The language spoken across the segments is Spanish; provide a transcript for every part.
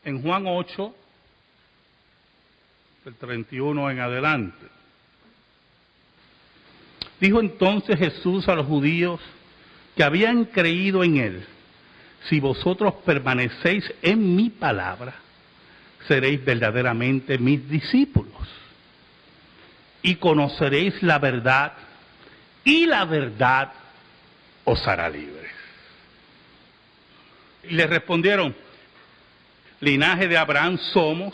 en Juan 8, del 31 en adelante. Dijo entonces Jesús a los judíos que habían creído en él: si vosotros permanecéis en mi palabra, seréis verdaderamente mis discípulos y conoceréis la verdad, y la verdad os hará libres. Y le respondieron: linaje de Abraham somos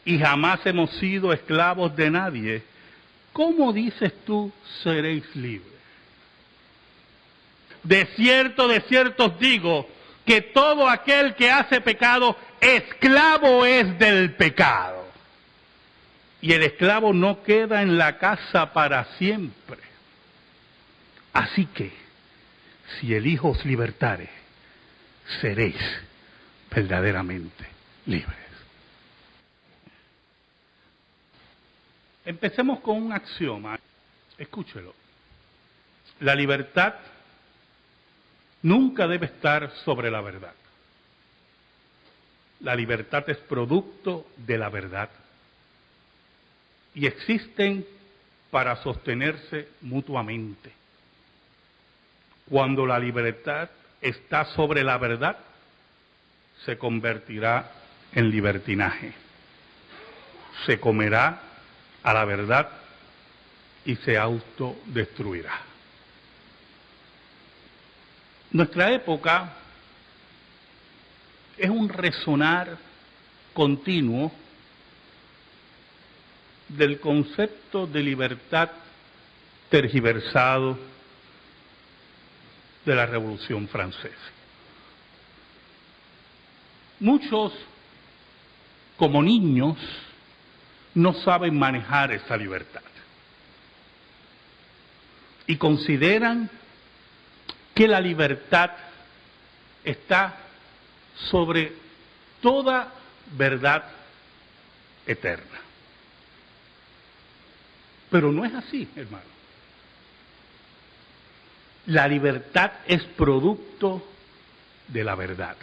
y jamás hemos sido esclavos de nadie. ¿Cómo dices tú, seréis libres? De cierto os digo, que todo aquel que hace pecado, esclavo es del pecado. Y el esclavo no queda en la casa para siempre. Así que, si el Hijo os libertare, seréis verdaderamente libres. Empecemos con un axioma. Escúchelo. La libertad nunca debe estar sobre la verdad. La libertad es producto de la verdad y existen para sostenerse mutuamente. Cuando la libertad está sobre la verdad, se convertirá en libertinaje. Se comerá a la verdad y se autodestruirá. Nuestra época es un resonar continuo del concepto de libertad tergiversado de la Revolución Francesa. Muchos, como niños, no saben manejar esa libertad y consideran que la libertad está sobre toda verdad eterna. Pero no es así, hermano. La libertad es producto de la verdad.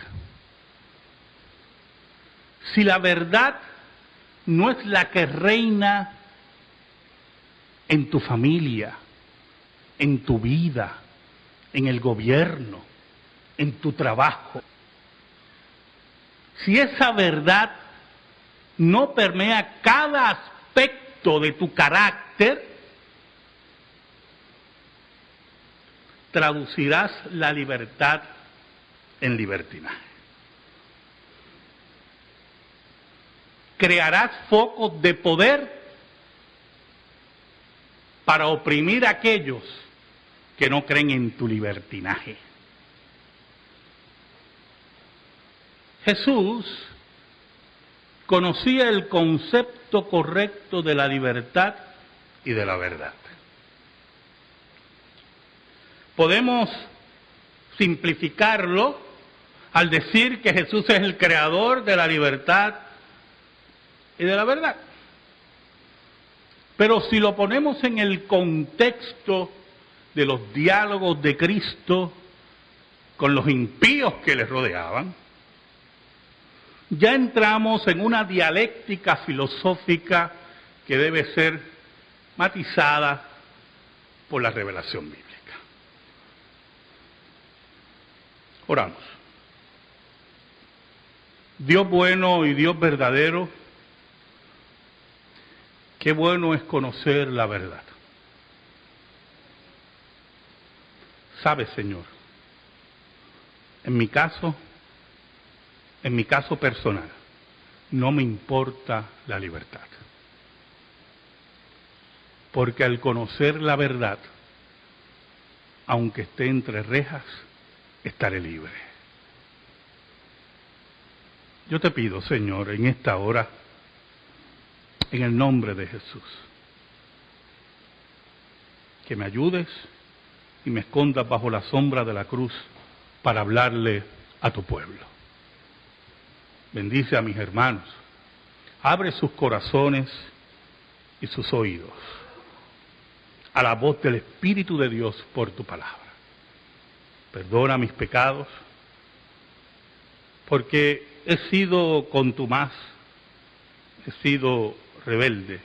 Si la verdad no es la que reina en tu familia, en tu vida, en el gobierno, en tu trabajo, si esa verdad no permea cada aspecto de tu carácter, traducirás la libertad en libertinaje. Crearás focos de poder para oprimir a aquellos que no creen en tu libertinaje. Jesús conocía el concepto correcto de la libertad y de la verdad. Podemos simplificarlo al decir que Jesús es el creador de la libertad y de la verdad. Pero si lo ponemos en el contexto de los diálogos de Cristo con los impíos que le rodeaban, ya entramos en una dialéctica filosófica que debe ser matizada por la revelación bíblica. Oramos. Dios bueno y Dios verdadero, qué bueno es conocer la verdad. ¿Sabes, Señor? En mi caso personal, no me importa la libertad. Porque al conocer la verdad, aunque esté entre rejas, estaré libre. Yo te pido, Señor, en esta hora, en el nombre de Jesús, que me ayudes y me escondas bajo la sombra de la cruz para hablarle a tu pueblo. Bendice a mis hermanos, abre sus corazones y sus oídos a la voz del Espíritu de Dios por tu palabra. Perdona mis pecados, porque he sido contumaz, he sido rebelde,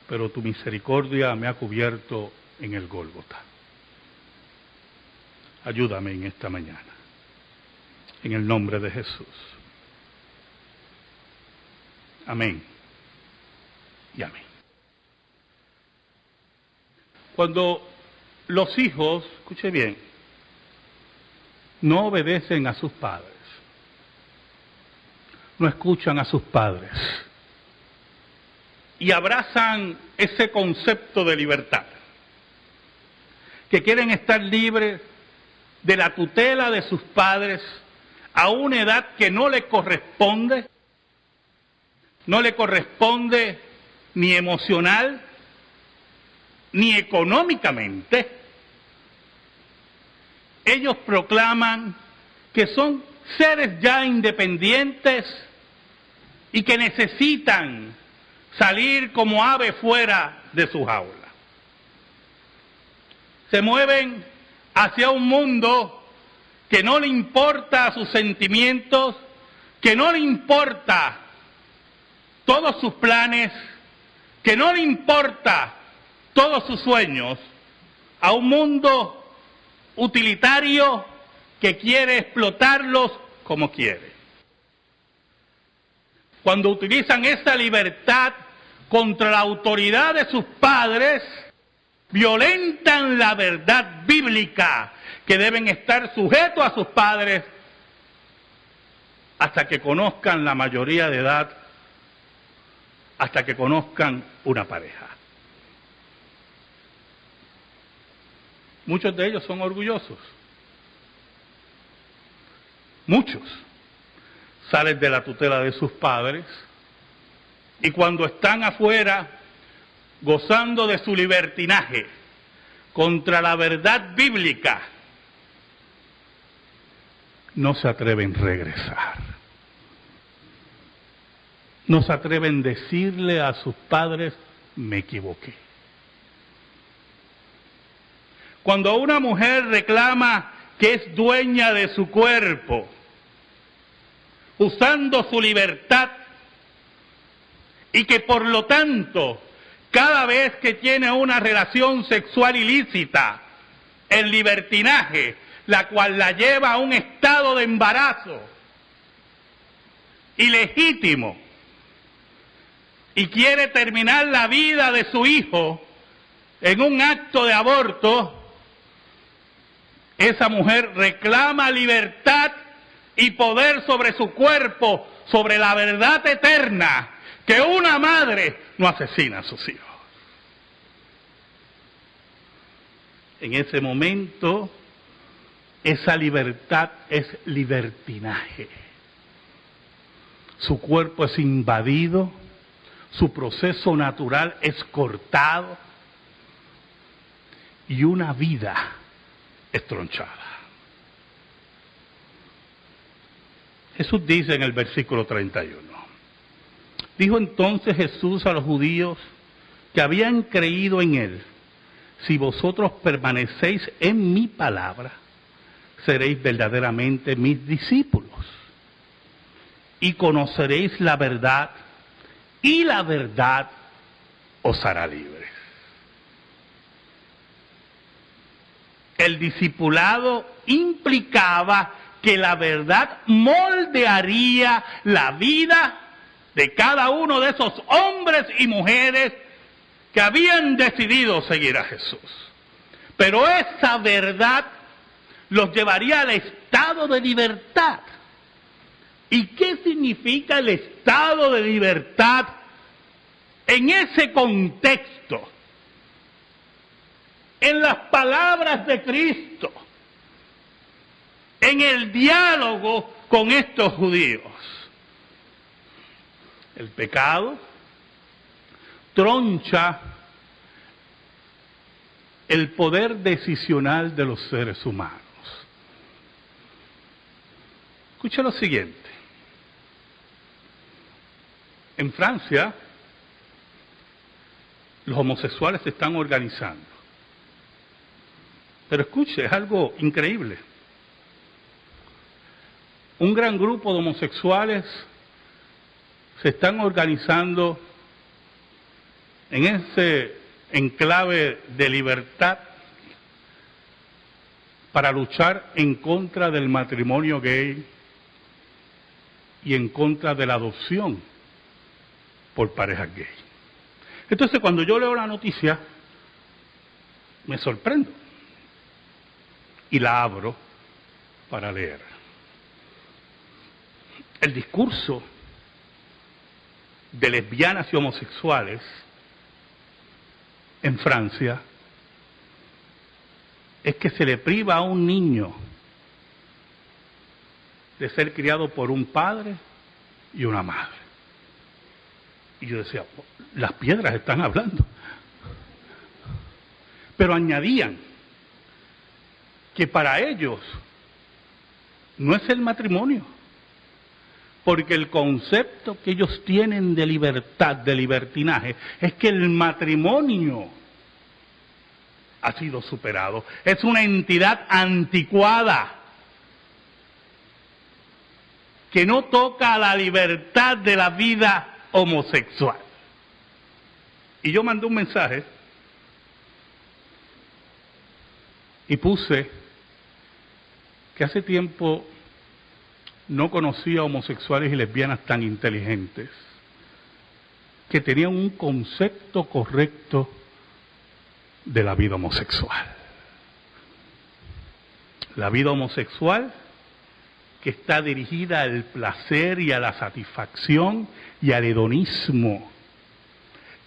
pero tu misericordia me ha cubierto en el Gólgota. Ayúdame en esta mañana, en el nombre de Jesús. Amén y amén. Cuando los hijos, escuche bien, no obedecen a sus padres, no escuchan a sus padres y abrazan ese concepto de libertad, que quieren estar libres de la tutela de sus padres a una edad que no le corresponde ni emocional ni económicamente. Ellos proclaman que son seres ya independientes y que necesitan salir como ave fuera de su jaula. Se mueven hacia un mundo que no le importa sus sentimientos, que no le importa todos sus planes, que no le importa todos sus sueños, a un mundo utilitario que quiere explotarlos como quiere. Cuando utilizan esa libertad contra la autoridad de sus padres, violentan la verdad bíblica que deben estar sujetos a sus padres hasta que conozcan la mayoría de edad, hasta que conozcan una pareja. Muchos de ellos son orgullosos. Muchos salen de la tutela de sus padres y cuando están afuera gozando de su libertinaje contra la verdad bíblica, no se atreven a regresar. No se atreven a decirle a sus padres, me equivoqué. Cuando una mujer reclama que es dueña de su cuerpo, usando su libertad, y que por lo tanto, cada vez que tiene una relación sexual ilícita, el libertinaje, la cual la lleva a un estado de embarazo ilegítimo, y quiere terminar la vida de su hijo en un acto de aborto, esa mujer reclama libertad y poder sobre su cuerpo, sobre la verdad eterna, que una madre no asesina a sus hijos. En ese momento, esa libertad es libertinaje. Su cuerpo es invadido, su proceso natural es cortado y una vida es tronchada. Jesús dice en el versículo 31, dijo entonces Jesús a los judíos que habían creído en él, si vosotros permanecéis en mi palabra, seréis verdaderamente mis discípulos y conoceréis la verdad y la verdad os hará libres. El discipulado implicaba que la verdad moldearía la vida de cada uno de esos hombres y mujeres que habían decidido seguir a Jesús. Pero esa verdad los llevaría al estado de libertad. ¿Y qué significa el estado de libertad en ese contexto? En las palabras de Cristo, en el diálogo con estos judíos. El pecado troncha el poder decisional de los seres humanos. Escucha lo siguiente. En Francia, los homosexuales se están organizando. Pero escuche, es algo increíble. un gran grupo de homosexuales se están organizando en ese enclave de libertad para luchar en contra del matrimonio gay y en contra de la adopción por parejas gay. Entonces, cuando yo leo la noticia, me sorprendo y la abro para leer. El discurso de lesbianas y homosexuales en Francia es que se le priva a un niño de ser criado por un padre y una madre. Y yo decía, las piedras están hablando. Pero añadían que para ellos no es el matrimonio, porque el concepto que ellos tienen de libertad, de libertinaje, es que el matrimonio ha sido superado. Es una entidad anticuada que no toca a la libertad de la vida homosexual. Y yo mandé un mensaje y puse que hace tiempo no conocía homosexuales y lesbianas tan inteligentes, que tenían un concepto correcto de la vida homosexual. La vida homosexual que está dirigida al placer y a la satisfacción y al hedonismo,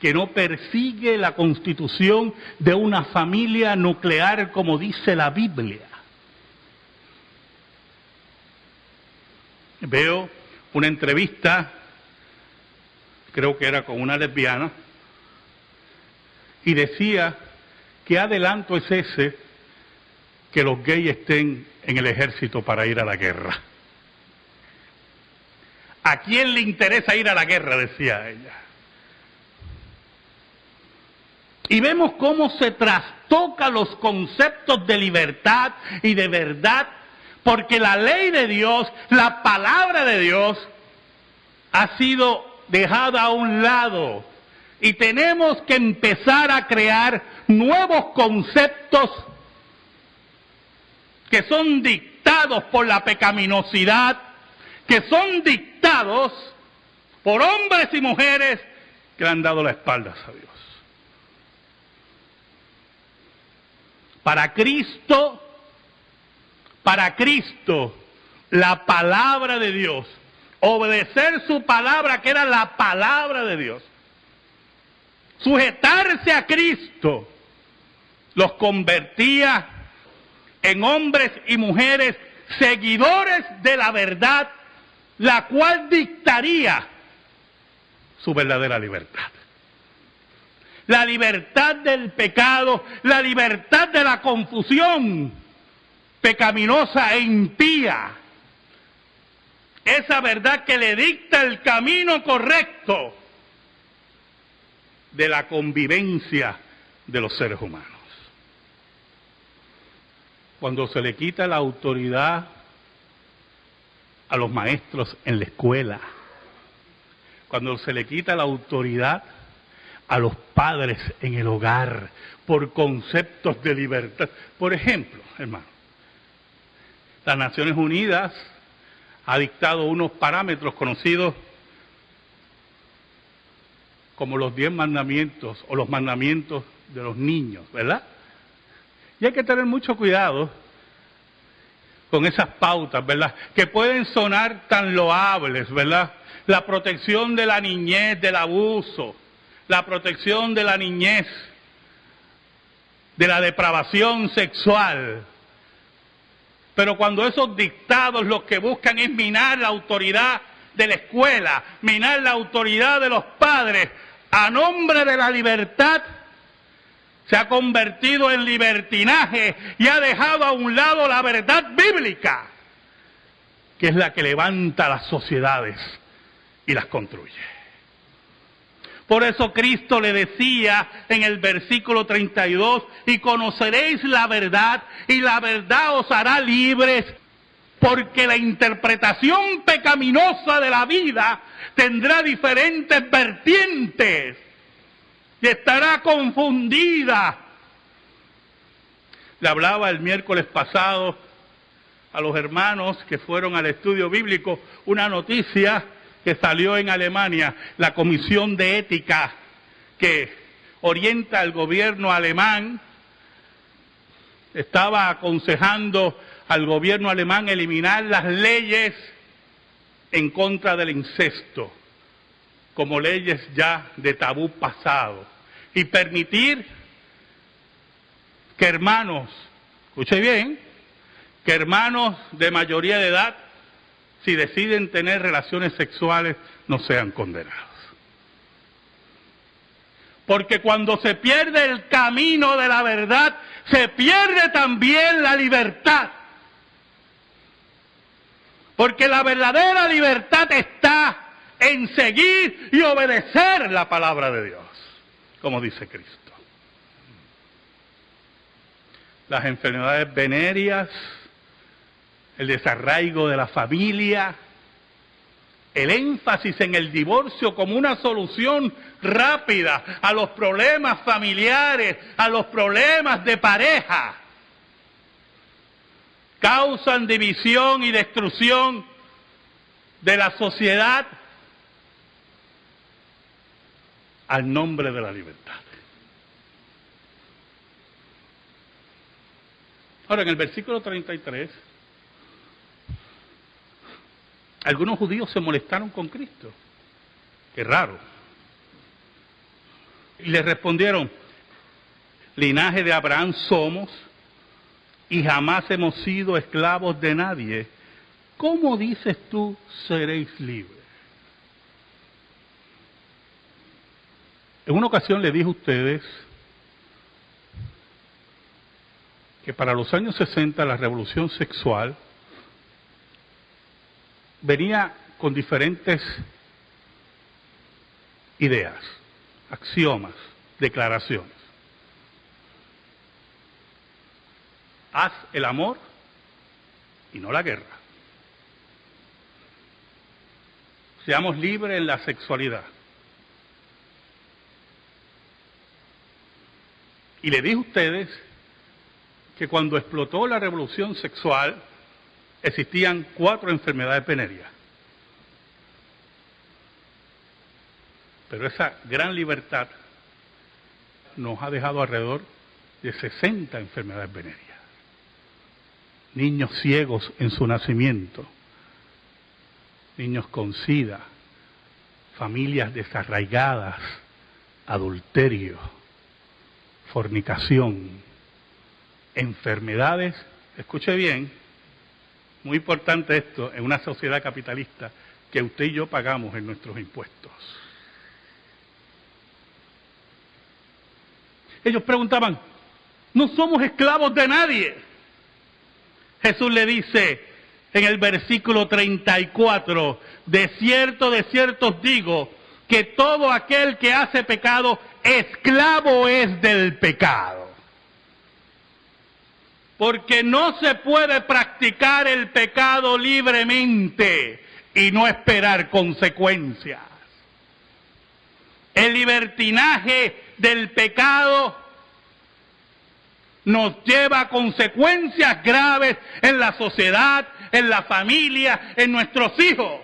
que no persigue la constitución de una familia nuclear como dice la Biblia. Veo una entrevista, creo que era con una lesbiana, y decía, ¿qué adelanto es ese que los gays estén en el ejército para ir a la guerra? ¿A quién le interesa ir a la guerra?, decía ella. Y vemos cómo se trastoca los conceptos de libertad y de verdad, porque la ley de Dios, la palabra de Dios, ha sido dejada a un lado. Y tenemos que empezar a crear nuevos conceptos que son dictados por la pecaminosidad, que son dictados por hombres y mujeres que le han dado la espalda a Dios. Para Cristo, la palabra de Dios, obedecer su palabra, que era la palabra de Dios, sujetarse a Cristo, los convertía en hombres y mujeres seguidores de la verdad, la cual dictaría su verdadera libertad. La libertad del pecado, la libertad de la confusión pecaminosa e impía. Esa verdad que le dicta el camino correcto de la convivencia de los seres humanos. Cuando se le quita la autoridad a los maestros en la escuela, cuando se le quita la autoridad a los padres en el hogar por conceptos de libertad. Por ejemplo, hermano, las Naciones Unidas ha dictado unos parámetros conocidos como los 10 mandamientos o los mandamientos de los niños, ¿verdad? Y hay que tener mucho cuidado con esas pautas, ¿verdad?, que pueden sonar tan loables, ¿verdad? La protección de la niñez del abuso, la protección de la niñez de la depravación sexual. Pero cuando esos dictados lo que buscan es minar la autoridad de la escuela, minar la autoridad de los padres, a nombre de la libertad, se ha convertido en libertinaje y ha dejado a un lado la verdad bíblica, que es la que levanta las sociedades y las construye. Por eso Cristo le decía en el versículo 32, y conoceréis la verdad, y la verdad os hará libres. porque la interpretación pecaminosa de la vida tendrá diferentes vertientes y estará confundida. Le hablaba el miércoles pasado a los hermanos que fueron al estudio bíblico una noticia que salió en Alemania. La Comisión de Ética que orienta al gobierno alemán estaba aconsejando al gobierno alemán eliminar las leyes en contra del incesto como leyes ya de tabú pasado y permitir que hermanos, escuche bien, que hermanos de mayoría de edad, si deciden tener relaciones sexuales, no sean condenados. Porque cuando se pierde el camino de la verdad, se pierde también la libertad. Porque la verdadera libertad está en seguir y obedecer la palabra de Dios, como dice Cristo. Las enfermedades venéreas, el desarraigo de la familia, el énfasis en el divorcio como una solución rápida a los problemas familiares, a los problemas de pareja, causan división y destrucción de la sociedad al nombre de la libertad. Ahora, en el versículo 33, algunos judíos se molestaron con Cristo. Qué raro. Y le respondieron, linaje de Abraham somos y jamás hemos sido esclavos de nadie. ¿Cómo dices tú seréis libres? En una ocasión le dije a ustedes que para los años 60 la revolución sexual venía con diferentes ideas, axiomas, declaraciones. Haz el amor y no la guerra. Seamos libres en la sexualidad. Y le dije a ustedes que cuando explotó la revolución sexual existían 4 enfermedades venéreas. Pero esa gran libertad nos ha dejado alrededor de 60 enfermedades venéreas. Niños ciegos en su nacimiento, niños con SIDA, familias desarraigadas, adulterio, fornicación, enfermedades, escuche bien, muy importante esto en una sociedad capitalista que usted y yo pagamos en nuestros impuestos. Ellos preguntaban, no somos esclavos de nadie. Jesús le dice en el versículo 34, de cierto os digo, que todo aquel que hace pecado, esclavo es del pecado. Porque no se puede practicar el pecado libremente y no esperar consecuencias. El libertinaje del pecado nos lleva a consecuencias graves en la sociedad, en la familia, en nuestros hijos.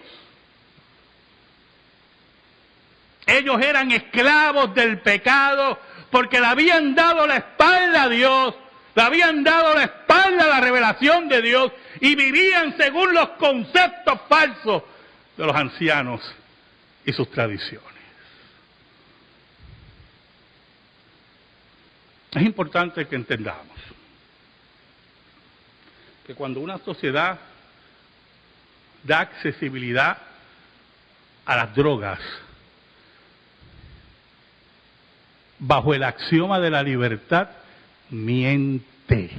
Ellos eran esclavos del pecado porque le habían dado la espalda a Dios, le habían dado la espalda a la revelación de Dios y vivían según los conceptos falsos de los ancianos y sus tradiciones. Es importante que entendamos que cuando una sociedad da accesibilidad a las drogas bajo el axioma de la libertad, miente.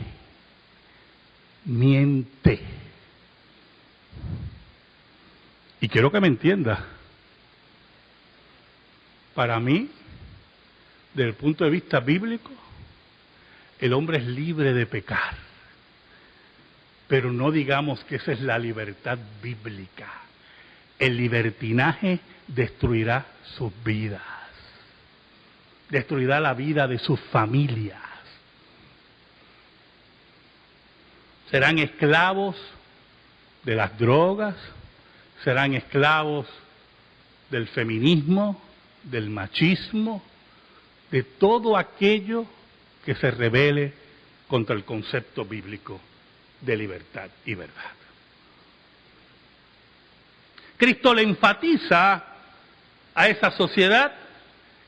Y quiero que me entienda. Para mí, desde el punto de vista bíblico, el hombre es libre de pecar. Pero no digamos que esa es la libertad bíblica. El libertinaje destruirá sus vidas, destruirá la vida de sus familias. Serán esclavos de las drogas, serán esclavos del feminismo, del machismo, de todo aquello que se rebele contra el concepto bíblico de libertad y verdad. Cristo le enfatiza a esa sociedad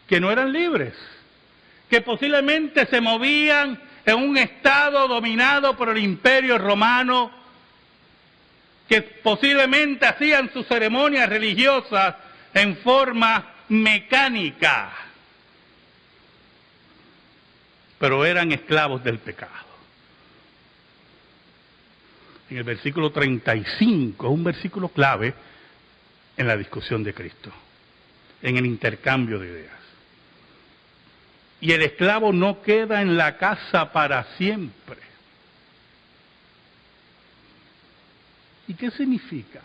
que no eran libres, que posiblemente se movían en un estado dominado por el Imperio Romano, que posiblemente hacían sus ceremonias religiosas en forma mecánica, pero eran esclavos del pecado. En el versículo 35, es un versículo clave en la discusión de Cristo, en el intercambio de ideas. Y el esclavo no queda en la casa para siempre. ¿Y qué significa?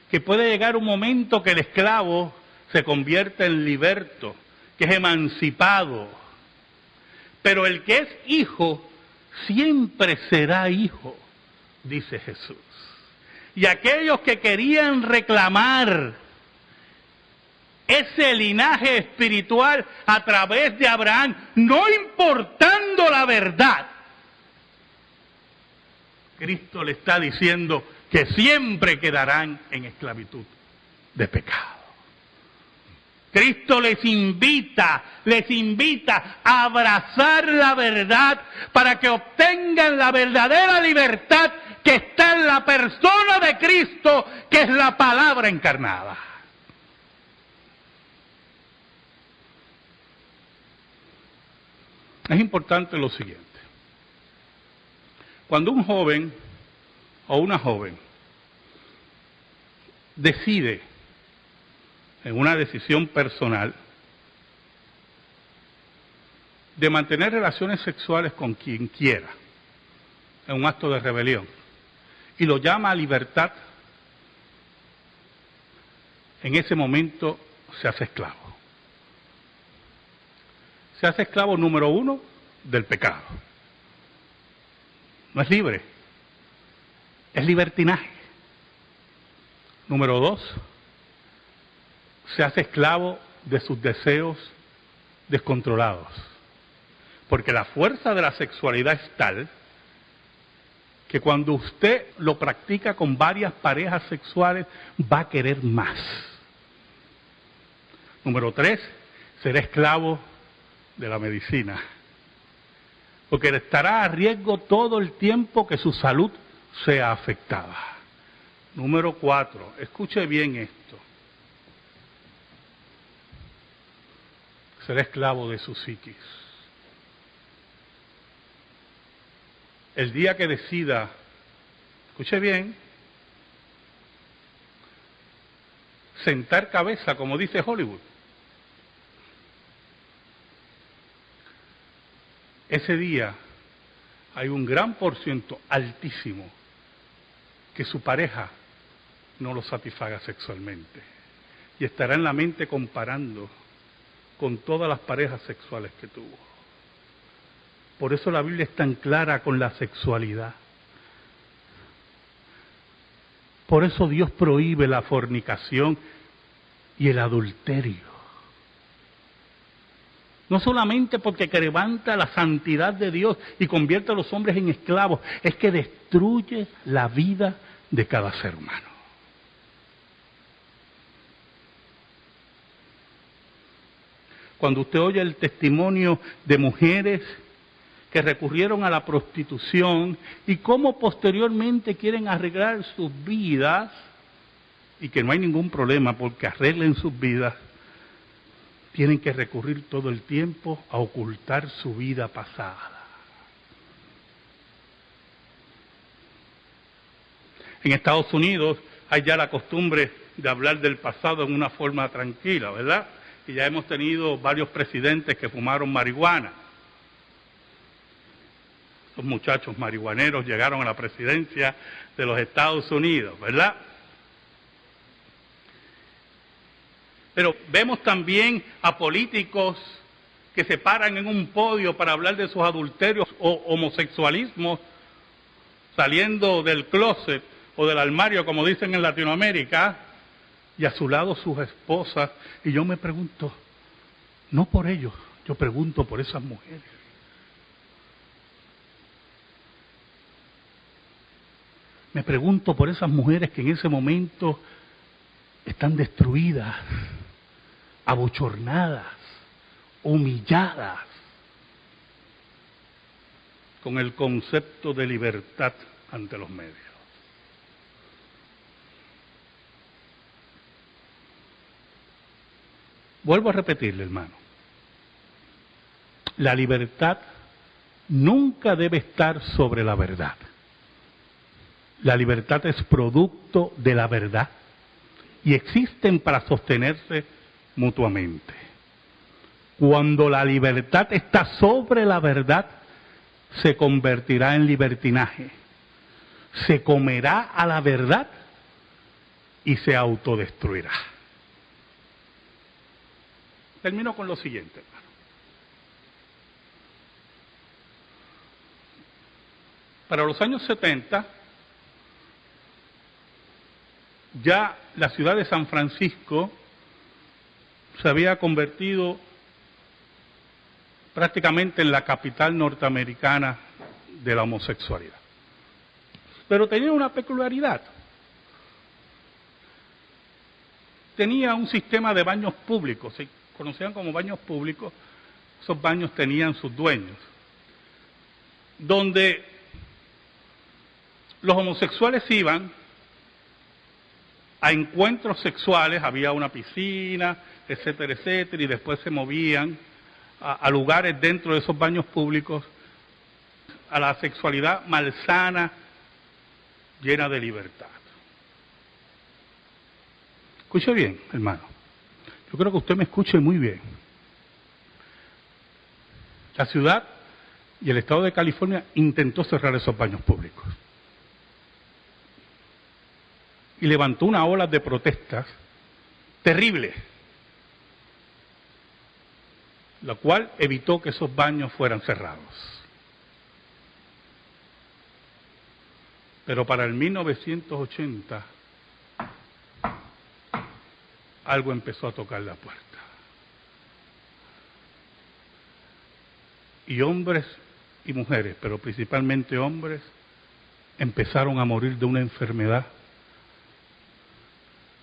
Que puede llegar un momento que el esclavo se convierta en liberto, que es emancipado. Pero el que es hijo siempre será hijo, dice Jesús. Y aquellos que querían reclamar ese linaje espiritual a través de Abraham, no importando la verdad, Cristo le está diciendo que siempre quedarán en esclavitud de pecado. Cristo les invita a abrazar la verdad para que obtengan la verdadera libertad que está en la persona de Cristo, que es la palabra encarnada. Es importante lo siguiente. Cuando un joven o una joven decide en una decisión personal de mantener relaciones sexuales con quien quiera, en un acto de rebelión, y lo llama a libertad, en ese momento se hace esclavo. Se hace esclavo, número uno, del pecado. No es libre, es libertinaje. Número dos, se hace esclavo de sus deseos descontrolados. Porque la fuerza de la sexualidad es tal que cuando usted lo practica con varias parejas sexuales, va a querer más. Número tres, será esclavo de la medicina. Porque estará a riesgo todo el tiempo que su salud sea afectada. Número cuatro, escuche bien esto. Será esclavo de su psiquis. El día que decida, escuche bien, sentar cabeza, como dice Hollywood, ese día hay un gran porciento altísimo que su pareja no lo satisfaga sexualmente y estará en la mente comparando con todas las parejas sexuales que tuvo. Por eso la Biblia es tan clara con la sexualidad. Por eso Dios prohíbe la fornicación y el adulterio. No solamente porque levanta la santidad de Dios y convierte a los hombres en esclavos, es que destruye la vida de cada ser humano. Cuando usted oye el testimonio de mujeres que recurrieron a la prostitución y cómo posteriormente quieren arreglar sus vidas, y que no hay ningún problema porque arreglen sus vidas, tienen que recurrir todo el tiempo a ocultar su vida pasada. En Estados Unidos hay ya la costumbre de hablar del pasado en una forma tranquila, ¿verdad? Y ya hemos tenido varios presidentes que fumaron marihuana. Esos muchachos marihuaneros llegaron a la presidencia de los Estados Unidos, ¿verdad? Pero vemos también a políticos que se paran en un podio para hablar de sus adulterios o homosexualismos, saliendo del closet o del armario, como dicen en Latinoamérica, y a su lado sus esposas. Y yo me pregunto, no por ellos, yo pregunto por esas mujeres. Me pregunto por esas mujeres que en ese momento están destruidas, abochornadas, humilladas, con el concepto de libertad ante los medios. Vuelvo a repetirle, hermano, la libertad nunca debe estar sobre la verdad. La libertad es producto de la verdad y existen para sostenerse mutuamente. Cuando la libertad está sobre la verdad, se convertirá en libertinaje, se comerá a la verdad y se autodestruirá. Termino con lo siguiente, hermano. Para los años 70, ya la ciudad de San Francisco se había convertido prácticamente en la capital norteamericana de la homosexualidad. Pero tenía una peculiaridad. Tenía un sistema de baños públicos, se conocían como baños públicos. Esos baños tenían sus dueños, donde los homosexuales iban a encuentros sexuales, había una piscina, etcétera, etcétera, y después se movían a lugares dentro de esos baños públicos, a la sexualidad malsana, llena de libertad. Escuche bien, hermano. Yo creo que usted me escuche muy bien. La ciudad y el estado de California intentó cerrar esos baños públicos. Y levantó una ola de protestas terrible, la cual evitó que esos baños fueran cerrados. Pero para el 1980, algo empezó a tocar la puerta. Y hombres y mujeres, pero principalmente hombres, empezaron a morir de una enfermedad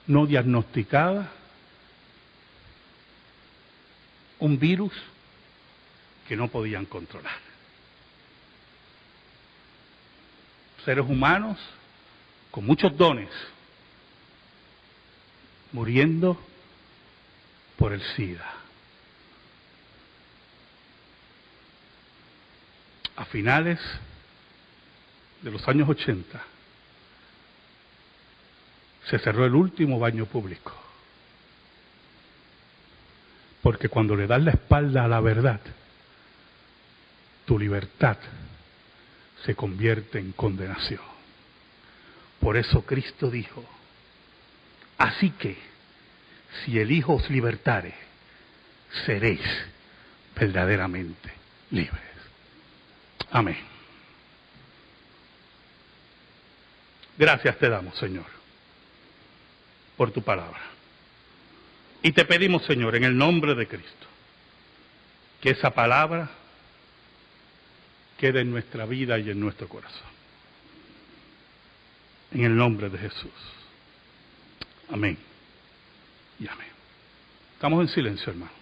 no diagnosticada, un virus que no podían controlar. Seres humanos con muchos dones, muriendo por el SIDA. A finales de los años 80, se cerró el último baño público. Porque cuando le das la espalda a la verdad, tu libertad se convierte en condenación. Por eso Cristo dijo, así que, si el Hijo os libertare, seréis verdaderamente libres. Amén. Gracias te damos, Señor, por tu palabra. Y te pedimos, Señor, en el nombre de Cristo, que esa palabra quede en nuestra vida y en nuestro corazón. En el nombre de Jesús. Amén y amén. Estamos en silencio, hermano.